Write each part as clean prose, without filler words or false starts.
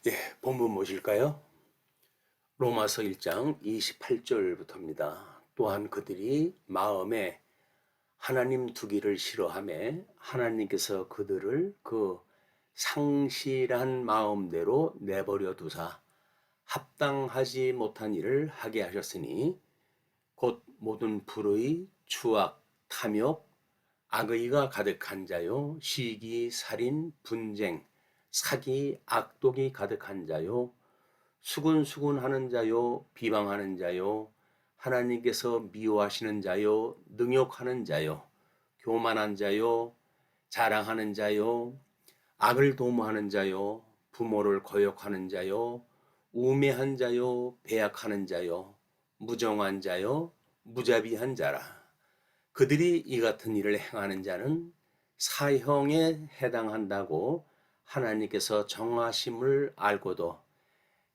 예, 본문 보실까요? 로마서 1장 28절부터입니다. 또한 그들이 마음에 하나님 두기를 싫어하며 하나님께서 그들을 그 상실한 마음대로 내버려 두사 합당하지 못한 일을 하게 하셨으니 곧 모든 불의, 추악, 탐욕, 악의가 가득한 자요, 시기, 살인, 분쟁, 사기, 악독이 가득한 자요, 수군수군하는 자요, 비방하는 자요, 하나님께서 미워하시는 자요, 능욕하는 자요, 교만한 자요, 자랑하는 자요, 악을 도모하는 자요, 부모를 거역하는 자요, 우매한 자요, 배약하는 자요, 무정한 자요, 무자비한 자라. 그들이 이 같은 일을 행하는 자는 사형에 해당한다고 하나님께서 정하심을 알고도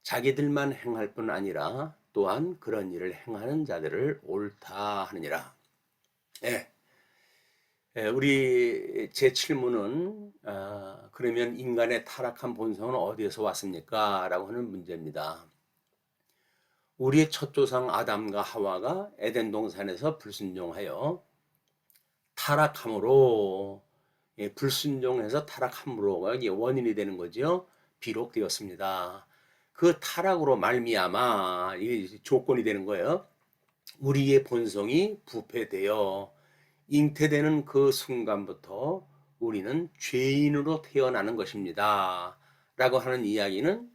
자기들만 행할 뿐 아니라 또한 그런 일을 행하는 자들을 옳다 하느니라. 예, 우리 제 7문은 그러면 인간의 타락한 본성은 어디에서 왔습니까? 라고 하는 문제입니다. 우리의 첫 조상 아담과 하와가 에덴 동산에서 불순종하여 타락함으로, 불순종해서 타락함으로가 원인이 되는 거죠. 비록되었습니다. 그 타락으로 말미암아 이게 조건이 되는 거예요. 우리의 본성이 부패되어 잉태되는 그 순간부터 우리는 죄인으로 태어나는 것입니다. 라고 하는 이야기는,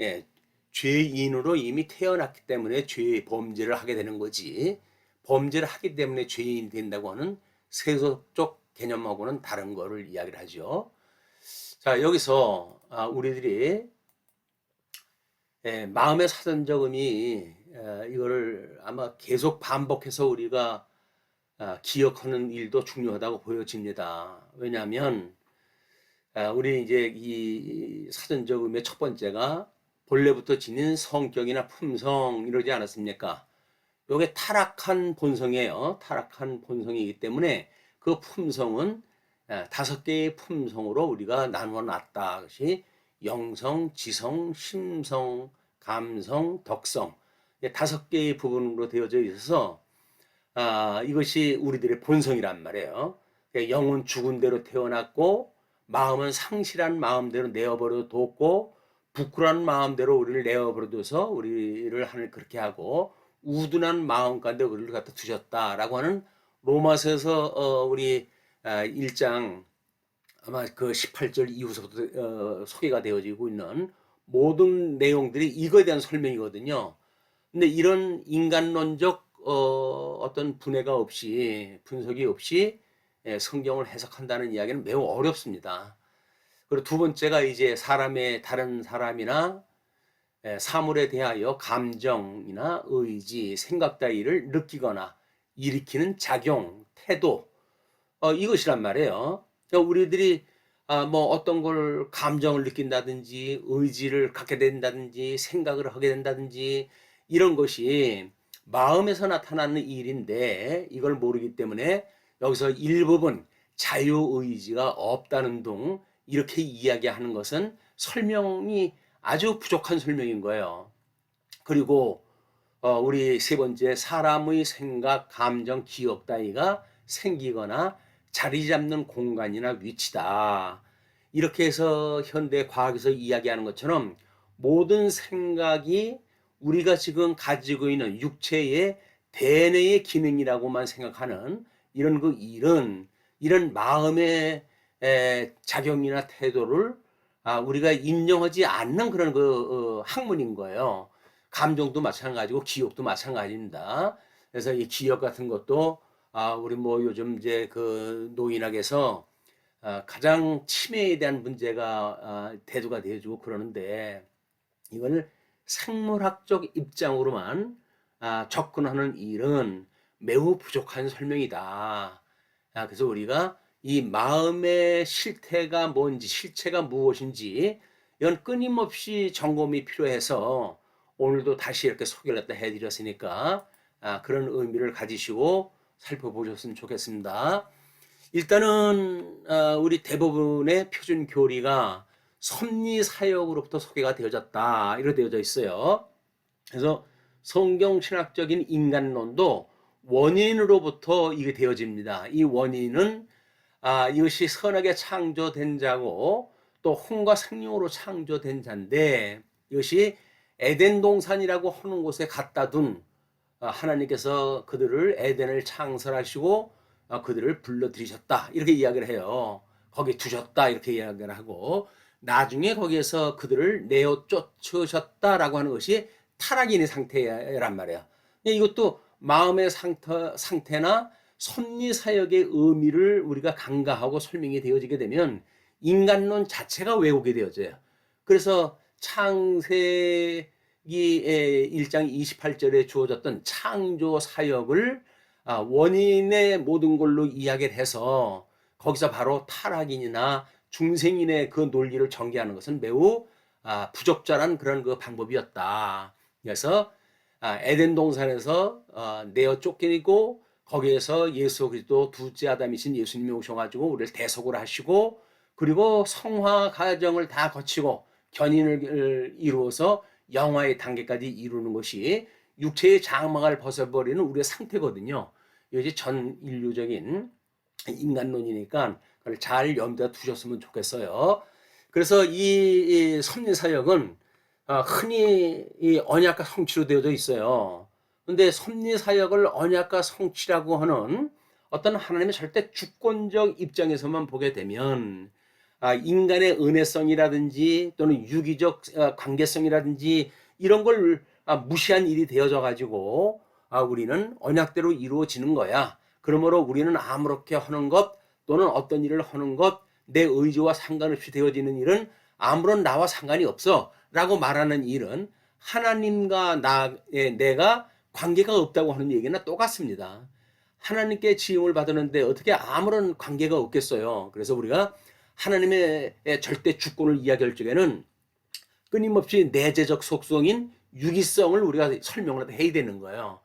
예, 죄인으로 이미 태어났기 때문에 범죄를 하게 되는 거지, 범죄를 하기 때문에 죄인이 된다고 하는 세속적 개념하고는 다른 거를 이야기를 하죠. 자, 여기서 우리들이 마음의 사전적음이 이거를 아마 계속 반복해서 우리가 기억하는 일도 중요하다고 보여집니다. 왜냐하면 우리 이제 이 사전적음의 첫 번째가 본래부터 지닌 성격이나 품성 이러지 않았습니까? 요게 타락한 본성이에요. 타락한 본성이기 때문에 그 품성은 5개의 품성으로 우리가 나누어 놨다. 그것이 영성, 지성, 심성, 감성, 덕성, 5개의 부분으로 되어져 있어서 이것이 우리들의 본성이란 말이에요. 영은 죽은 대로 태어났고 마음은 상실한 마음대로 내어버려 뒀고 부끄러운 마음대로 우리를 내어버려 둬서 우리를 하늘 그렇게 하고 우둔한 마음 가운데 우리를 갖다 두셨다라고 하는 로마서에서 우리 1장 아마 그 18절 이후서부터 소개가 되어지고 있는 모든 내용들이 이거에 대한 설명이거든요. 근데 이런 인간론적 어떤 분해가 없이, 분석이 없이 성경을 해석한다는 이야기는 매우 어렵습니다. 그리고 두 번째가 이제 다른 사람이나 사물에 대하여 감정이나 의지, 생각 따위를 느끼거나 일으키는 작용, 태도, 이것이란 말이에요. 그러니까 우리들이 뭐 어떤 걸 감정을 느낀다든지 의지를 갖게 된다든지 생각을 하게 된다든지 이런 것이 마음에서 나타나는 일인데 이걸 모르기 때문에 여기서 일부분 자유의지가 없다는 등 이렇게 이야기하는 것은 설명이 아주 부족한 설명인 거예요. 그리고 우리 세 번째, 사람의 생각, 감정, 기억 따위가 생기거나 자리 잡는 공간이나 위치다. 이렇게 해서 현대 과학에서 이야기하는 것처럼 모든 생각이 우리가 지금 가지고 있는 육체의 대뇌의 기능이라고만 생각하는 이런 이런 마음의 작용이나 태도를 우리가 인정하지 않는 그런 학문인 거예요. 감정도 마찬가지고 기억도 마찬가지입니다. 그래서 이 기억 같은 것도 우리 뭐 요즘 이제 그 노인학에서 가장 치매에 대한 문제가 대두가 되어지고 그러는데 이걸 생물학적 입장으로만 접근하는 일은 매우 부족한 설명이다. 그래서 우리가 이 마음의 실태가 뭔지, 실체가 무엇인지 이건 끊임없이 점검이 필요해서 오늘도 다시 이렇게 소개를 갖다 해드렸으니까 그런 의미를 가지시고 살펴보셨으면 좋겠습니다. 일단은 우리 대부분의 표준 교리가 섭리사역으로부터 소개가 되어졌다. 이렇게 되어져 있어요. 그래서 성경신학적인 인간론도 원인으로부터 이게 되어집니다. 이 원인은 이것이 선하게 창조된 자고 또 혼과 생명으로 창조된 자인데 이것이 에덴 동산이라고 하는 곳에 갖다 둔 하나님께서 그들을 에덴을 창설하시고 그들을 불러들이셨다 이렇게 이야기를 해요. 거기 두셨다 이렇게 이야기를 하고 나중에 거기에서 그들을 내어 쫓으셨다라고 하는 것이 타락인의 상태란 말이야. 이것도 마음의 상태나 섭리사역의 의미를 우리가 간과하고 설명이 되어지게 되면 인간론 자체가 왜곡이 되어져요. 그래서 창세기 1장 28절에 주어졌던 창조 사역을 원인의 모든 걸로 이야기를 해서 거기서 바로 타락인이나 중생인의 그 논리를 전개하는 것은 매우 부적절한 그런 그 방법이었다. 그래서 에덴 동산에서 내어 쫓기고 거기에서 예수 그리스도 둘째 아담이신 예수님이 오셔가지고 우리를 대속을 하시고 그리고 성화 과정을 다 거치고 견인을 이루어서 영화의 단계까지 이루는 것이 육체의 장막을 벗어버리는 우리의 상태거든요. 이것이 전 인류적인 인간론이니까 그걸 잘 염두에 두셨으면 좋겠어요. 그래서 이 섭리사역은 흔히 이 언약과 성취로 되어져 있어요. 근데 섭리사역을 언약과 성취라고 하는 어떤 하나님의 절대 주권적 입장에서만 보게 되면 인간의 은혜성이라든지 또는 유기적 관계성이라든지 이런 걸 무시한 일이 되어져 가지고 우리는 언약대로 이루어지는 거야. 그러므로 우리는 아무렇게 하는 것 또는 어떤 일을 하는 것 내 의지와 상관없이 되어지는 일은 아무런 나와 상관이 없어 라고 말하는 일은 하나님과 내가 관계가 없다고 하는 얘기나 똑같습니다. 하나님께 지음을 받았는데 어떻게 아무런 관계가 없겠어요. 그래서 우리가 하나님의 절대 주권을 이야기할 적에는 끊임없이 내재적 속성인 유기성을 우리가 설명을 해야 되는 거예요.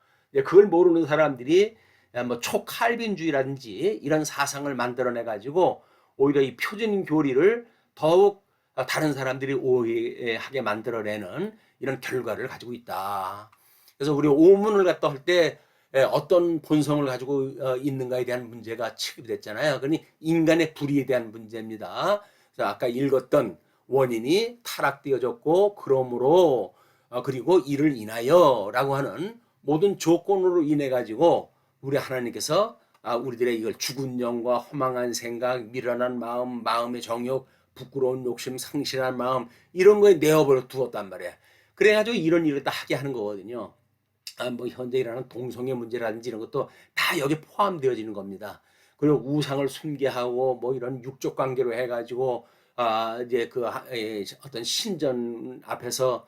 그걸 모르는 사람들이 뭐 초칼빈주의라든지 이런 사상을 만들어내 가지고 오히려 이 표준 교리를 더욱 다른 사람들이 오해하게 만들어내는 이런 결과를 가지고 있다. 그래서 우리 오문을 갖다 할 때 어떤 본성을 가지고 있는가에 대한 문제가 취급이 됐잖아요. 그러니 인간의 불의에 대한 문제입니다. 그래서 아까 읽었던 원인이 타락되어졌고 그러므로 그리고 이를 인하여라고 하는 모든 조건으로 인해 가지고 우리 하나님께서 우리들의 이걸 죽은 영과 허망한 생각, 미련한 마음, 마음의 정욕, 부끄러운 욕심, 상실한 마음 이런 거에 내어버려 두었단 말이야. 그래가지고 이런 일을 다 하게 하는 거거든요. 뭐 현재 일어나는 동성애 문제라든지 이런 것도 다 여기 포함되어지는 겁니다. 그리고 우상을 숭배하고 뭐 이런 육적 관계로 해가지고 이제 그 어떤 신전 앞에서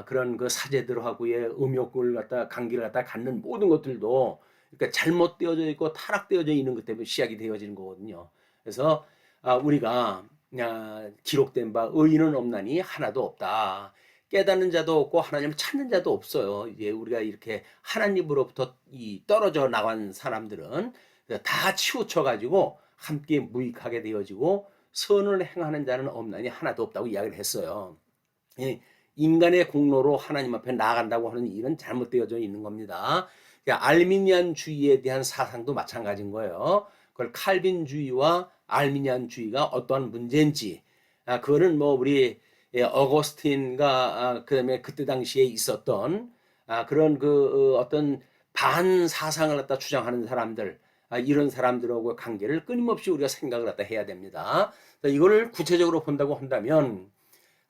그런 그 사제들하고의 음욕을 갖다 관계를 갖다 갖는 모든 것들도 그러니까 잘못되어져 있고 타락되어져 있는 것 때문에 시작이 되어지는 거거든요. 그래서 우리가 기록된 바 의인은 없나니 하나도 없다. 깨닫는 자도 없고 하나님을 찾는 자도 없어요. 이제 우리가 이렇게 하나님으로부터 떨어져 나간 사람들은 다 치우쳐 가지고 함께 무익하게 되어지고 선을 행하는 자는 없나니 하나도 없다고 이야기를 했어요. 인간의 공로로 하나님 앞에 나아간다고 하는 일은 잘못되어져 있는 겁니다. 알미니안주의에 대한 사상도 마찬가지인 거예요. 그걸 칼빈주의와 알미니안주의가 어떠한 문제인지 그거는 뭐 우리 어거스틴과 그다음에 그때 당시에 있었던 그런 그 어떤 반 사상을 갖다 주장하는 사람들 이런 사람들하고 관계를 끊임없이 우리가 생각을 갖다 해야 됩니다. 이거를 구체적으로 본다고 한다면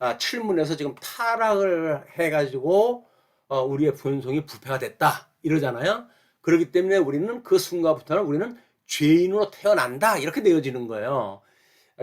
7문에서 지금 타락을 해가지고 우리의 본성이 부패가 됐다 이러잖아요. 그렇기 때문에 우리는 그 순간부터는 우리는 죄인으로 태어난다 이렇게 되어지는 거예요.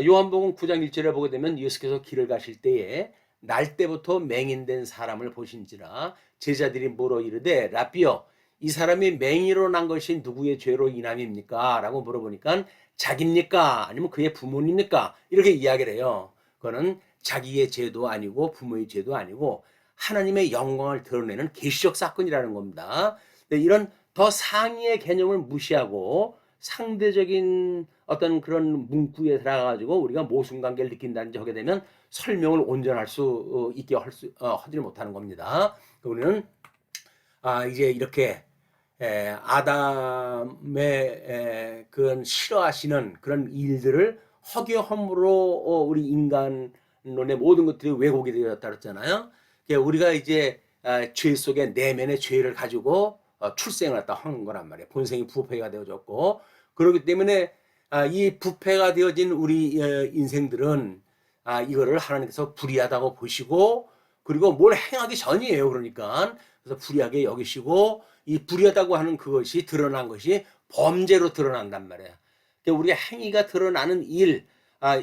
요한복음 9장 1절에 보게 되면 예수께서 길을 가실 때에 날 때부터 맹인된 사람을 보신지라 제자들이 물어 이르되 라삐여 이 사람이 맹인으로 난 것이 누구의 죄로 인함입니까? 라고 물어보니까 자기입니까? 아니면 그의 부모입니까? 이렇게 이야기를 해요. 그거는 자기의 죄도 아니고 부모의 죄도 아니고 하나님의 영광을 드러내는 계시적 사건이라는 겁니다. 이런 더 상위의 개념을 무시하고 상대적인 어떤 그런 문구에 들어가가지고 우리가 모순관계를 느낀다든지 하게 되면 설명을 온전할 수 있게 하지를 못하는 겁니다. 우리는 이제 이렇게 아담의 그런 싫어하시는 그런 일들을 허기허물로 우리 인간론의 모든 것들이 왜곡이 되었다 그랬잖아요. 우리가 이제 죄 속에 내면의 죄를 가지고 출생을 했다 하는 거란 말이에요. 본성이 부패가 되어졌고, 그렇기 때문에 이 부패가 되어진 우리 인생들은 이거를 하나님께서 불의하다고 보시고, 그리고 뭘 행하기 전이에요. 그러니까 그래서 불의하게 여기시고, 이 불의하다고 하는 그것이 드러난 것이 범죄로 드러난단 말이에요. 그러니까 우리가 행위가 드러나는 일,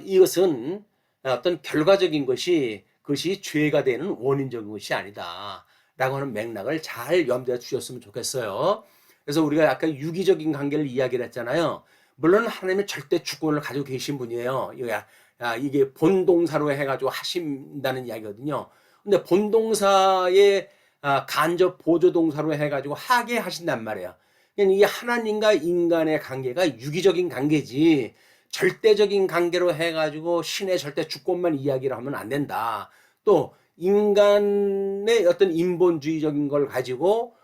이것은 어떤 결과적인 것이 그것이 죄가 되는 원인적인 것이 아니다 라고 하는 맥락을 잘 염두에 두셨으면 좋겠어요. 그래서 우리가 아까 유기적인 관계를 이야기를 했잖아요. 물론 하나님은 절대 주권을 가지고 계신 분이에요. 이게 본동사로 해가지고 하신다는 이야기거든요. 근데 본동사의 간접 보조동사로 해가지고 하게 하신단 말이에요. 그러니까 이 하나님과 인간의 관계가 유기적인 관계지 절대적인 관계로 해가지고 신의 절대 주권만 이야기를 하면 안 된다. 또 인간의 어떤 인본주의적인 걸 가지고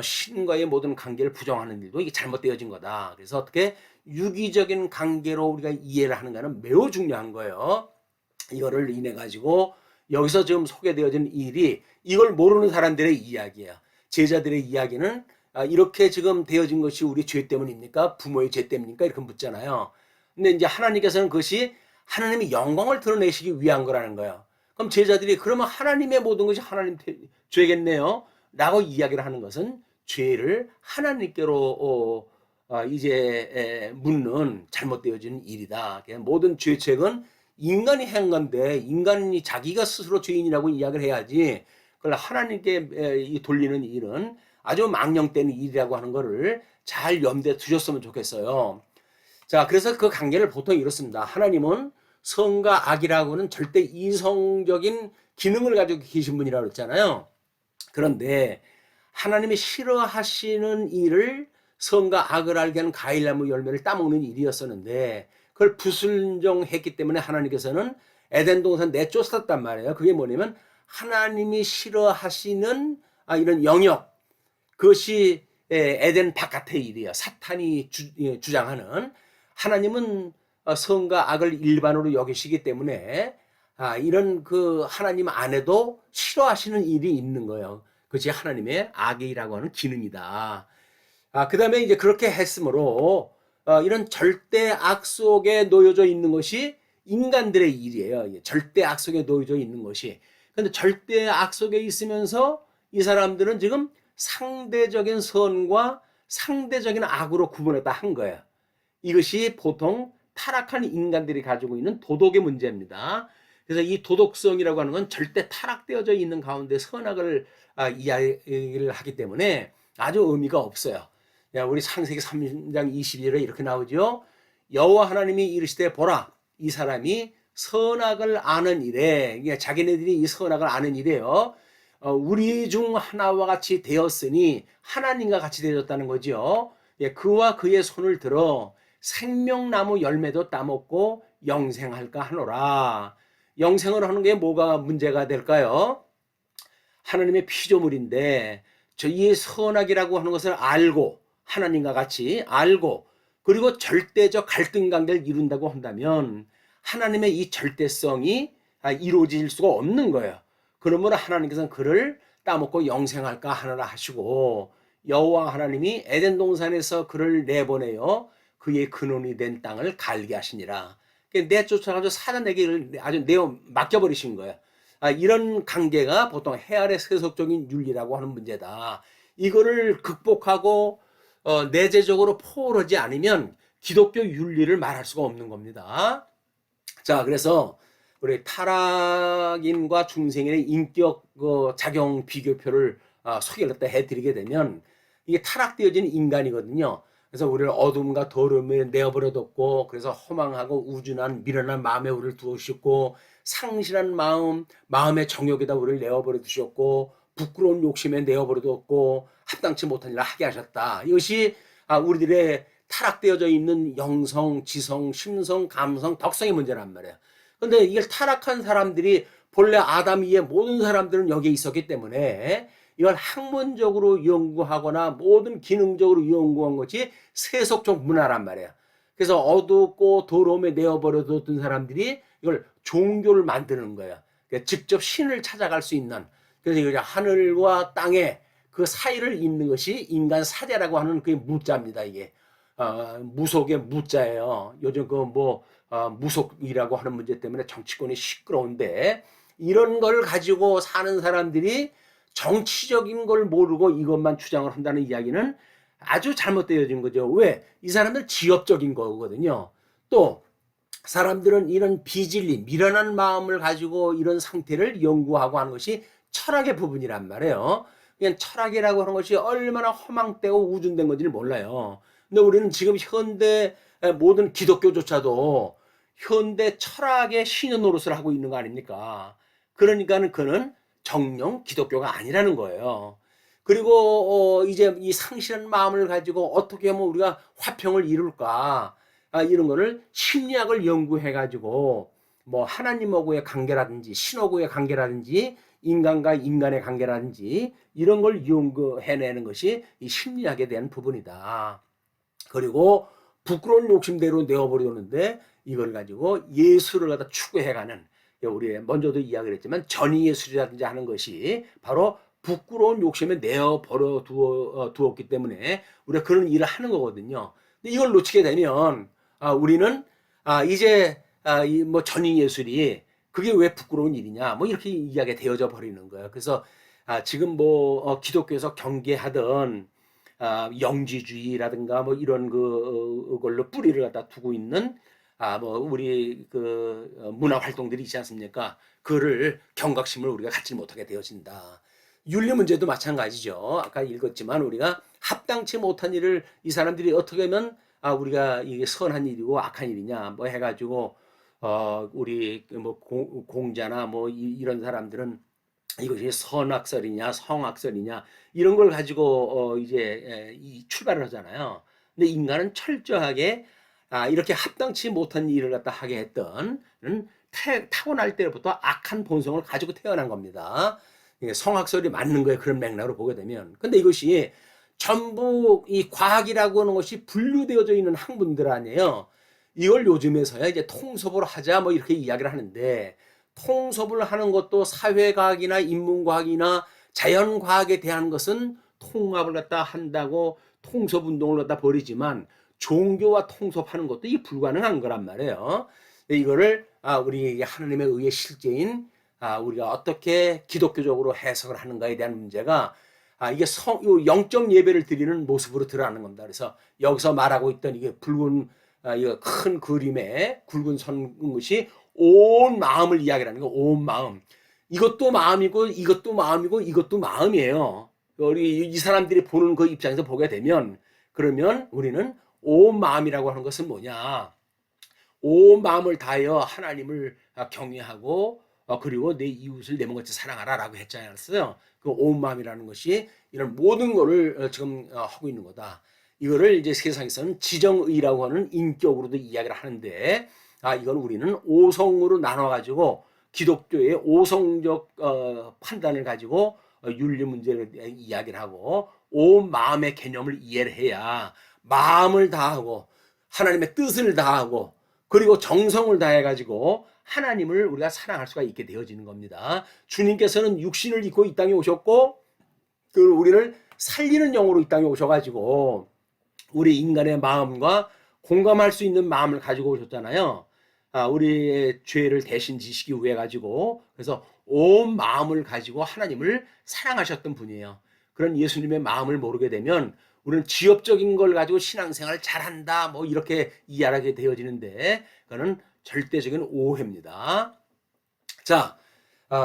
신과의 모든 관계를 부정하는 일도 이게 잘못되어진 거다. 그래서 어떻게 유기적인 관계로 우리가 이해를 하는가는 매우 중요한 거예요. 이거를 인해 가지고 여기서 지금 소개되어진 일이 이걸 모르는 사람들의 이야기야. 제자들의 이야기는 이렇게 지금 되어진 것이 우리 죄 때문입니까? 부모의 죄 때문입니까? 이렇게 묻잖아요. 근데 이제 하나님께서는 그것이 하나님의 영광을 드러내시기 위한 거라는 거예요. 그럼 제자들이 그러면 하나님의 모든 것이 하나님 죄겠네요 라고 이야기를 하는 것은 죄를 하나님께로 이제 묻는 잘못되어진 일이다. 모든 죄책은 인간이 한 건데 인간이 자기가 스스로 죄인이라고 이야기를 해야지 그걸 하나님께 돌리는 일은 아주 망령된 일이라고 하는 거를 잘 염두에 두셨으면 좋겠어요. 자, 그래서 그 관계를 보통 이렇습니다. 하나님은 성과 악이라고는 절대 이성적인 기능을 가지고 계신 분이라고 했잖아요. 그런데 하나님이 싫어하시는 일을 성과 악을 알게 하는 과일나무 열매를 따먹는 일이었었는데 그걸 불순종했기 때문에 하나님께서는 에덴 동산 내쫓았단 말이에요. 그게 뭐냐면 하나님이 싫어하시는 이런 영역, 그것이 에덴 바깥의 일이에요. 사탄이 주장하는. 하나님은 선과 악을 일반으로 여기시기 때문에 이런 그 하나님 안에도 싫어하시는 일이 있는 거예요. 그것이 하나님의 악이라고 하는 기능이다. 그 다음에 이제 그렇게 했으므로 이런 절대 악 속에 놓여져 있는 것이 인간들의 일이에요. 절대 악 속에 놓여져 있는 것이. 그런데 절대 악 속에 있으면서 이 사람들은 지금 상대적인 선과 상대적인 악으로 구분했다 한 거예요. 이것이 보통 타락한 인간들이 가지고 있는 도덕의 문제입니다. 그래서 이 도덕성이라고 하는 건 절대 타락되어져 있는 가운데 선악을 이야기를 하기 때문에 아주 의미가 없어요. 우리 창세기 3장 22절에 이렇게 나오죠. 여호와 하나님이 이르시되 보라 이 사람이 선악을 아는 이래. 자기네들이 이 선악을 아는 이래요. 우리 중 하나와 같이 되었으니 하나님과 같이 되었다는 거죠. 그와 그의 손을 들어 생명나무 열매도 따먹고 영생할까 하노라. 영생을 하는 게 뭐가 문제가 될까요? 하나님의 피조물인데 이 선악이라고 하는 것을 알고 하나님과 같이 알고 그리고 절대적 갈등 관계를 이룬다고 한다면 하나님의 이 절대성이 이루어질 수가 없는 거예요. 그러므로 하나님께서는 그를 따먹고 영생할까 하노라 하시고 여호와 하나님이 에덴 동산에서 그를 내보내어 그의 근원이 된 땅을 갈게 하시니라. 내쫓아가지고 사단에게 아주 내어 맡겨버리신 거예요. 이런 관계가 보통 해 아래 세속적인 윤리라고 하는 문제다. 이거를 극복하고 내재적으로 포괄하지 않으면 기독교 윤리를 말할 수가 없는 겁니다. 자, 그래서 우리 타락인과 중생인의 인격 작용 비교표를 소개를 해드리게 되면 이게 타락되어진 인간이거든요. 그래서 우리를 어둠과 더러움에 내어버려뒀고 그래서 허망하고 우준한 미련한 마음에 우리를 두으셨고 상실한 마음의 정욕에다 우리를 내어버려 두셨고 부끄러운 욕심에 내어버려 뒀고 합당치 못한 일을 하게 하셨다. 이것이 우리들의 타락되어져 있는 영성, 지성, 심성, 감성, 덕성의 문제란 말이에요. 근데 이걸 타락한 사람들이 본래 아담 이의 모든 사람들은 여기에 있었기 때문에 이걸 학문적으로 연구하거나 모든 기능적으로 연구한 것이 세속적 문화란 말이에요. 그래서 어둡고 더러움에 내어버려뒀던 사람들이 이걸 종교를 만드는 거예요. 그러니까 직접 신을 찾아갈 수 있는, 그래서 이거 하늘과 땅의 그 사이를 잇는 것이 인간 사제라고 하는 그게 무자입니다. 이게 무속의 무자예요. 요즘 무속이라고 하는 문제 때문에 정치권이 시끄러운데, 이런 걸 가지고 사는 사람들이 정치적인 걸 모르고 이것만 주장을 한다는 이야기는 아주 잘못되어진 거죠. 왜? 이 사람들 지엽적인 거거든요. 또 사람들은 이런 비질리, 미련한 마음을 가지고 이런 상태를 연구하고 하는 것이 철학의 부분이란 말이에요. 그냥 철학이라고 하는 것이 얼마나 허망되고 우준된 건지를 몰라요. 근데 우리는 지금 현대 모든 기독교조차도 현대 철학의 신의 노릇을 하고 있는 거 아닙니까? 그러니까는 그는 정령 기독교가 아니라는 거예요. 그리고 이제 이 상실한 마음을 가지고 어떻게 하면 우리가 화평을 이룰까, 이런 거를 심리학을 연구해 가지고 뭐 하나님하고의 관계라든지 신하고의 관계라든지 인간과 인간의 관계라든지 이런 걸 연구해내는 것이 이 심리학에 대한 부분이다. 그리고 부끄러운 욕심대로 내어버리는데 이걸 가지고 예술을 갖다 추구해가는, 우리 먼저도 이야기를 했지만 전위예술이라든지 하는 것이 바로 부끄러운 욕심에 내어버려 두었기 때문에 우리가 그런 일을 하는 거거든요. 근데 이걸 놓치게 되면 우리는 이제 뭐 전위예술이 그게 왜 부끄러운 일이냐 뭐 이렇게 이야기가 되어져 버리는 거예요. 그래서 지금 뭐 기독교에서 경계하던 영지주의라든가 뭐 이런 그걸로 뿌리를 갖다 두고 있는 뭐 우리 그 문화 활동들이 있지 않습니까? 그를 경각심을 우리가 갖지 못하게 되어진다. 윤리 문제도 마찬가지죠. 아까 읽었지만 우리가 합당치 못한 일을 이 사람들이 어떻게 하면 우리가 이게 선한 일이고 악한 일이냐 뭐 해가지고 우리 뭐 공자나 뭐 이런 사람들은 이것이 선악설이냐 성악설이냐 이런 걸 가지고 이제 출발을 하잖아요. 근데 인간은 철저하게 이렇게 합당치 못한 일을 갖다 하게 했던 타고날 때부터 악한 본성을 가지고 태어난 겁니다. 성악설이 맞는 거예요. 그런 맥락으로 보게 되면. 근데 이것이 전부 이 과학이라고 하는 것이 분류되어져 있는 학문들 아니에요. 이걸 요즘에서야 이제 통섭을 하자 뭐 이렇게 이야기를 하는데, 통섭을 하는 것도 사회과학이나 인문과학이나 자연과학에 대한 것은 통합을 갖다 한다고 통섭운동을 갖다 벌이지만 종교와 통섭하는 것도 이게 불가능한 거란 말이에요. 이거를 우리 하나님의 의의 실제인 우리가 어떻게 기독교적으로 해석을 하는가에 대한 문제가 이게 영적 예배를 드리는 모습으로 드러나는 겁니다. 그래서 여기서 말하고 있던 이게 붉은 이거 큰 그림에 굵은 선 것이 온 마음을 이야기하는 거. 온 마음. 이것도 마음이고 이것도 마음이고 이것도 마음이에요. 우리 이 사람들이 보는 그 입장에서 보게 되면, 그러면 우리는 온 마음이라고 하는 것은 뭐냐? 온 마음을 다하여 하나님을 경외하고 그리고 내 이웃을 내 몸같이 사랑하라라고 했잖아요. 그 온 마음이라는 것이 이런 모든 거를 지금 하고 있는 거다. 이거를 이제 세상에서는 지정의라고 하는 인격으로도 이야기를 하는데, 이건 우리는 오성으로 나눠가지고 기독교의 오성적 판단을 가지고 윤리 문제를 이야기를 하고 온 마음의 개념을 이해를 해야 마음을 다하고 하나님의 뜻을 다하고 그리고 정성을 다해가지고 하나님을 우리가 사랑할 수가 있게 되어지는 겁니다. 주님께서는 육신을 입고 이 땅에 오셨고 우리를 살리는 영으로 이 땅에 오셔가지고 우리 인간의 마음과 공감할 수 있는 마음을 가지고 오셨잖아요. 우리의 죄를 대신 지시기 위해 가지고, 그래서 온 마음을 가지고 하나님을 사랑하셨던 분이에요. 그런 예수님의 마음을 모르게 되면 우리는 지엽적인 걸 가지고 신앙생활을 잘한다 뭐 이렇게 이해하게 되어지는데, 그거는 절대적인 오해입니다. 자,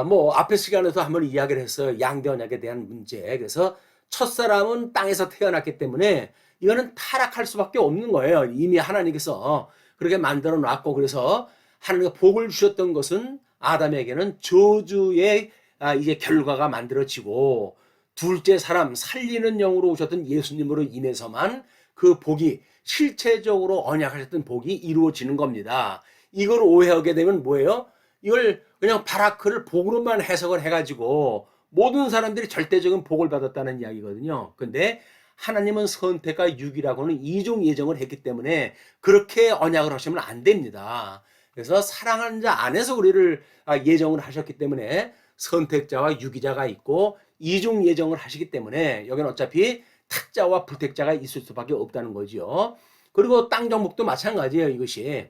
뭐 앞에 시간에서 한번 이야기를 했어요. 양대 언약에 대한 문제. 그래서 첫사람은 땅에서 태어났기 때문에 이거는 타락할 수밖에 없는 거예요. 이미 하나님께서 그렇게 만들어 놨고, 그래서 하나님께서 복을 주셨던 것은 아담에게는 저주의 이제 결과가 만들어지고, 둘째 사람 살리는 영으로 오셨던 예수님으로 인해서만 그 복이 실체적으로 언약하셨던 복이 이루어지는 겁니다. 이걸 오해하게 되면 뭐예요? 이걸 그냥 바라크를 복으로만 해석을 해가지고 모든 사람들이 절대적인 복을 받았다는 이야기거든요. 근데 하나님은 선택과 유기라고는 이중 예정을 했기 때문에 그렇게 언약을 하시면 안 됩니다. 그래서 사랑하는 자 안에서 우리를 예정을 하셨기 때문에 선택자와 유기자가 있고 이중 예정을 하시기 때문에 여기는 어차피 택자와 불택자가 있을 수밖에 없다는 거죠. 그리고 땅 정복도 마찬가지예요. 이것이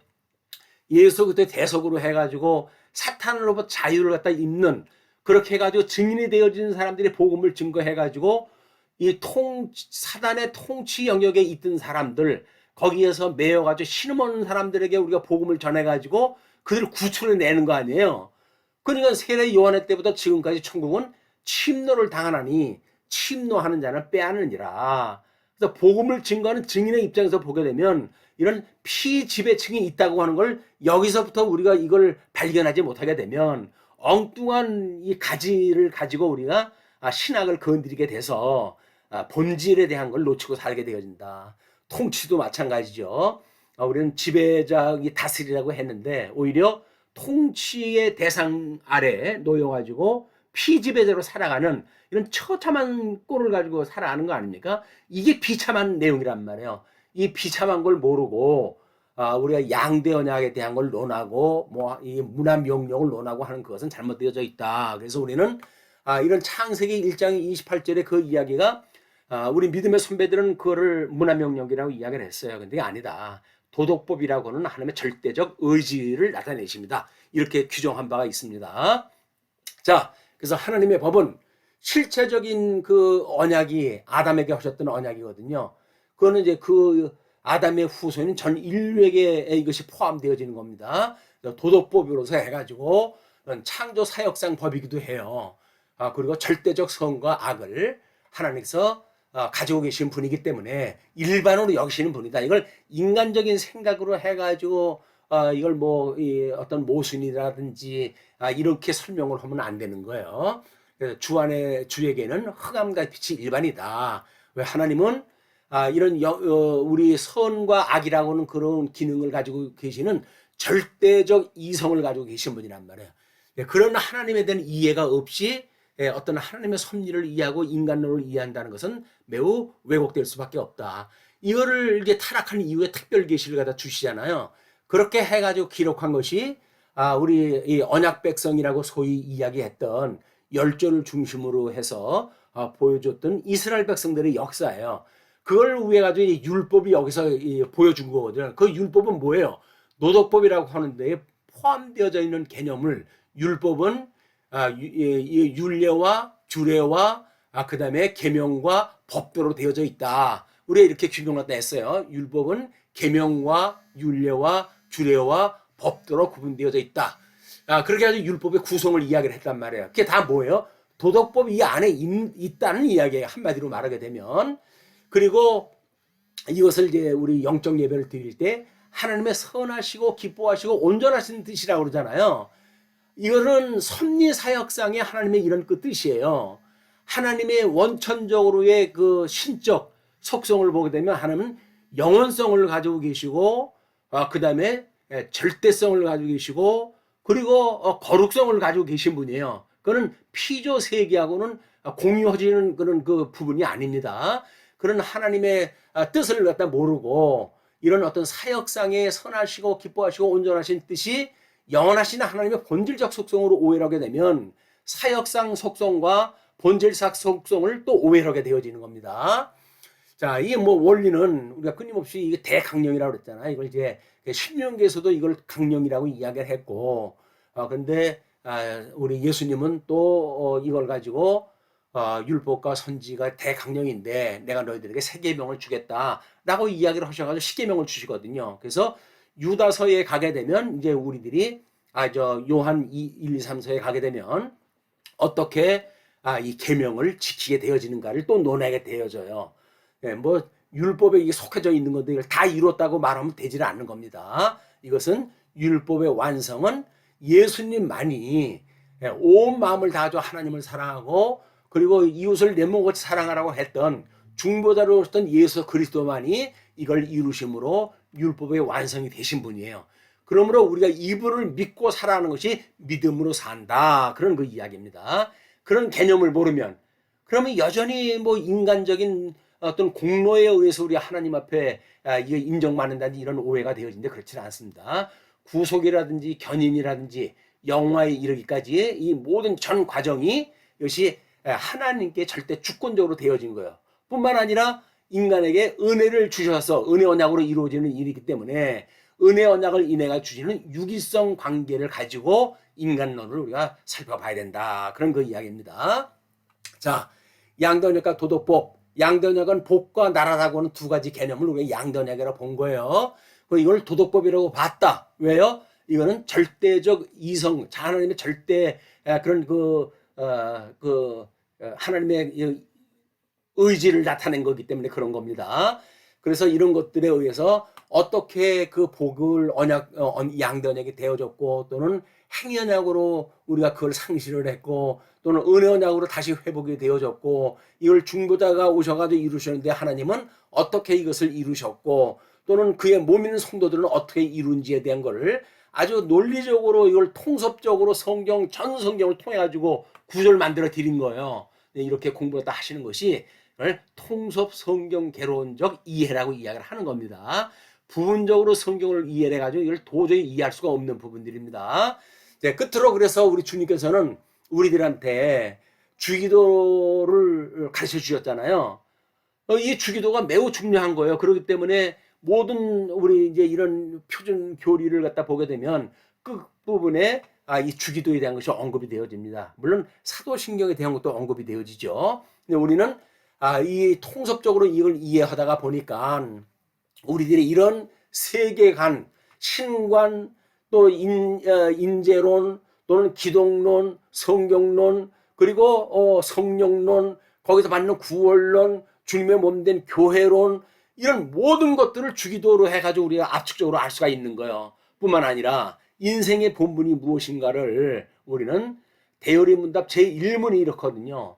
예수 그때 대속으로 해가지고 사탄으로부터 자유를 갖다 입는 그렇게 해가지고 증인이 되어지는 사람들이 복음을 증거해가지고 이 사단의 통치 영역에 있던 사람들 거기에서 매여가지고 신음없는 사람들에게 우리가 복음을 전해가지고 그들을 구출해내는 거 아니에요. 그러니까 세례 요한의 때부터 지금까지 천국은 침노를 당하나니 침노하는 자는 빼앗느니라. 그래서 복음을 증거하는 증인의 입장에서 보게 되면 이런 피지배층이 있다고 하는 걸 여기서부터 우리가 이걸 발견하지 못하게 되면 엉뚱한 이 가지를 가지고 우리가 신학을 건드리게 돼서 본질에 대한 걸 놓치고 살게 되어진다. 통치도 마찬가지죠. 우리는 지배자의 다스리라고 했는데 오히려 통치의 대상 아래 놓여가지고 피지배자로 살아가는 이런 처참한 꼴을 가지고 살아가는 거 아닙니까? 이게 비참한 내용이란 말이에요. 이 비참한 걸 모르고 우리가 양대 언약에 대한 걸 논하고 뭐 이 문화 명령을 논하고 하는 그것은 잘못되어져 있다. 그래서 우리는 이런 창세기 1장 28절의 그 이야기가 우리 믿음의 선배들은 그거를 문화 명령이라고 이야기를 했어요. 근데 아니다. 도덕법이라고는 하나님의 절대적 의지를 나타내십니다. 이렇게 규정한 바가 있습니다. 자, 그래서 하나님의 법은 실체적인 그 언약이 아담에게 하셨던 언약이거든요. 그거는 이제 그 아담의 후손인 전 인류에게 이것이 포함되어지는 겁니다. 도덕법으로서 해가지고 창조 사역상 법이기도 해요. 그리고 절대적 선과 악을 하나님께서 가지고 계신 분이기 때문에 일반으로 여기시는 분이다. 이걸 인간적인 생각으로 해가지고 이걸 뭐 어떤 모순이라든지 이렇게 설명을 하면 안 되는 거예요. 그래서 주에게는 흑암과 빛이 일반이다. 왜 하나님은 이런 우리 선과 악이라고는 그런 기능을 가지고 계시는 절대적 이성을 가지고 계신 분이란 말이에요. 그런 하나님에 대한 이해가 없이 어떤 하나님의 섭리를 이해하고 인간론을 이해한다는 것은 매우 왜곡될 수밖에 없다. 이거를 이제 타락한 이후에 특별 계시를 갖다 주시잖아요. 그렇게 해가지고 기록한 것이 우리 이 언약 백성이라고 소위 이야기했던 열조를 중심으로 해서 보여줬던 이스라엘 백성들의 역사예요. 그걸 위해 가지고 율법이 여기서 보여준 거거든요. 그 율법은 뭐예요? 노덕법이라고 하는데 포함되어져 있는 개념을 율법은 율례와 규례와 그다음에 계명과 법도로 되어져 있다. 우리가 이렇게 규정을 했어요. 율법은 계명과 율례와 규례와 법도로 구분되어져 있다. 그렇게 해서 율법의 구성을 이야기를 했단 말이에요. 그게 다 뭐예요? 도덕법이 이 안에 있다는 이야기예요. 한마디로 말하게 되면. 그리고 이것을 이제 우리 영적 예배를 드릴 때 하나님의 선하시고 기뻐하시고 온전하신 뜻이라고 그러잖아요. 이거는 섭리 사역상의 하나님의 이런 그 뜻이에요. 하나님의 원천적으로의 그 신적 속성을 보게 되면 하나님은 영원성을 가지고 계시고 그 다음에 절대성을 가지고 계시고 그리고 거룩성을 가지고 계신 분이에요. 그거는 피조 세계하고는 공유해지는 그런 그 부분이 아닙니다. 그런 하나님의 뜻을 갖다 모르고 이런 어떤 사역상의 선하시고 기뻐하시고 온전하신 뜻이 영원하신 하나님의 본질적 속성으로 오해를 하게 되면 사역상 속성과 본질적 속성을 또 오해를 하게 되어지는 겁니다. 자, 이게 뭐 원리는 우리가 끊임없이 이게 대강령이라고 그랬잖아요. 이걸 이제 신명기에서도 이걸 강령이라고 이야기를 했고, 근데 우리 예수님은 또 이걸 가지고 율법과 선지가 대강령인데 내가 너희들에게 새 계명을 주겠다라고 이야기를 하셔가지고 십계명을 주시거든요. 그래서 유다서에 가게 되면 이제 우리들이 요한 1, 2, 3서에 가게 되면 어떻게 이 계명을 지키게 되어지는가를 또 논하게 되어져요. 뭐 율법에 이게 속해져 있는 건데 이걸 다 이뤘다고 말하면 되지는 않는 겁니다. 이것은 율법의 완성은 예수님만이 온 마음을 다하여 하나님을 사랑하고 그리고 이웃을 내 몸같이 사랑하라고 했던 중보자로 오셨던 예수 그리스도만이 이걸 이루심으로 율법의 완성이 되신 분이에요. 그러므로 우리가 이분을 믿고 살아가는 것이 믿음으로 산다. 그런 그 이야기입니다. 그런 개념을 모르면 그러면 여전히 뭐 인간적인 어떤 공로에 의해서 우리가 하나님 앞에 이게 인정받는다든지 이런 오해가 되어지는데 그렇지는 않습니다. 구속이라든지 견인이라든지 영화에 이르기까지의 이 모든 전 과정이 이것이 하나님께 절대 주권적으로 되어진 거예요. 뿐만 아니라 인간에게 은혜를 주셔서 은혜 언약으로 이루어지는 일이기 때문에 은혜 언약을 인해가 주시는 유기성 관계를 가지고 인간론을 우리가 살펴봐야 된다. 그런 그 이야기입니다. 자, 양도언약과 도덕법. 양도언약은 복과 나라라고 하는 두 가지 개념을 우리가 양도언약이라고 본 거예요. 이걸 도덕법이라고 봤다. 왜요? 이거는 절대적 이성, 하나님의 절대 그런 하나님의 의지를 나타낸 거기 때문에 그런 겁니다. 그래서 이런 것들에 의해서 어떻게 그 복을 양대 언약이 되어졌고 또는 행위 언약으로 우리가 그걸 상실을 했고 또는 은혜 언약으로 다시 회복이 되어졌고 이걸 중보자가 오셔가지고 이루셨는데 하나님은 어떻게 이것을 이루셨고 또는 그의 몸 있는 성도들은 어떻게 이룬지에 대한 것을 아주 논리적으로 이걸 통섭적으로 전 성경을 통해 가지고 구절을 만들어 드린 거예요. 이렇게 공부를 다 하시는 것이 통섭 성경 개론적 이해라고 이야기를 하는 겁니다. 부분적으로 성경을 이해해 가지고 이걸 도저히 이해할 수가 없는 부분들입니다. 끝으로 그래서 우리 주님께서는 우리들한테 주기도를 가르쳐 주셨잖아요. 이 주기도가 매우 중요한 거예요. 그렇기 때문에 모든 우리 이제 이런 표준 교리를 갖다 보게 되면 끝 부분에 이 주기도에 대한 것이 언급이 되어집니다. 물론 사도신경에 대한 것도 언급이 되어지죠. 근데 우리는 이 통섭적으로 이걸 이해하다가 보니까 우리들이 이런 세계관, 신관, 또 인재론, 또는 기독론, 성경론, 그리고 성령론, 거기서 받는 구원론, 주님의 몸된 교회론, 이런 모든 것들을 주기도로 해가지고 우리가 압축적으로 알 수가 있는 거예요. 뿐만 아니라 인생의 본분이 무엇인가를 우리는 대요리문답 제1문이 이렇거든요.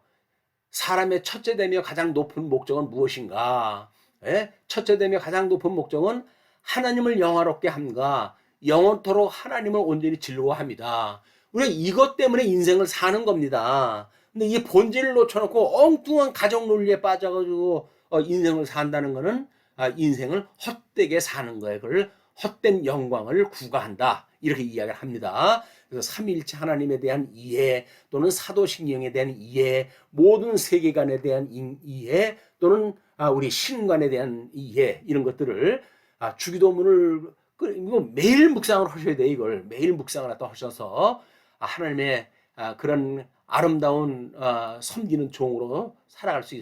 사람의 첫째되며 가장 높은 목적은 무엇인가? 첫째되며 가장 높은 목적은 하나님을 영화롭게 함과 영원토록 하나님을 온전히 즐거워합니다. 우리가 이것 때문에 인생을 사는 겁니다. 근데 이 본질을 놓쳐놓고 엉뚱한 가정 논리에 빠져가지고 인생을 산다는 것은 인생을 헛되게 사는 거예요. 그걸 헛된 영광을 구가한다. 이렇게 이야기를 합니다. 그래서 삼위일체 하나님에 대한 이해 또는 사도신경에 대한 이해, 모든 세계관에 대한 이해 또는 우리 신관에 대한 이해, 이런 것들을 주기도문을 이거 매일 묵상을 하셔야 돼요. 이걸 매일 묵상을 하셔서 하나님의 그런 아름다운 섬기는 종으로 살아갈 수 있어요.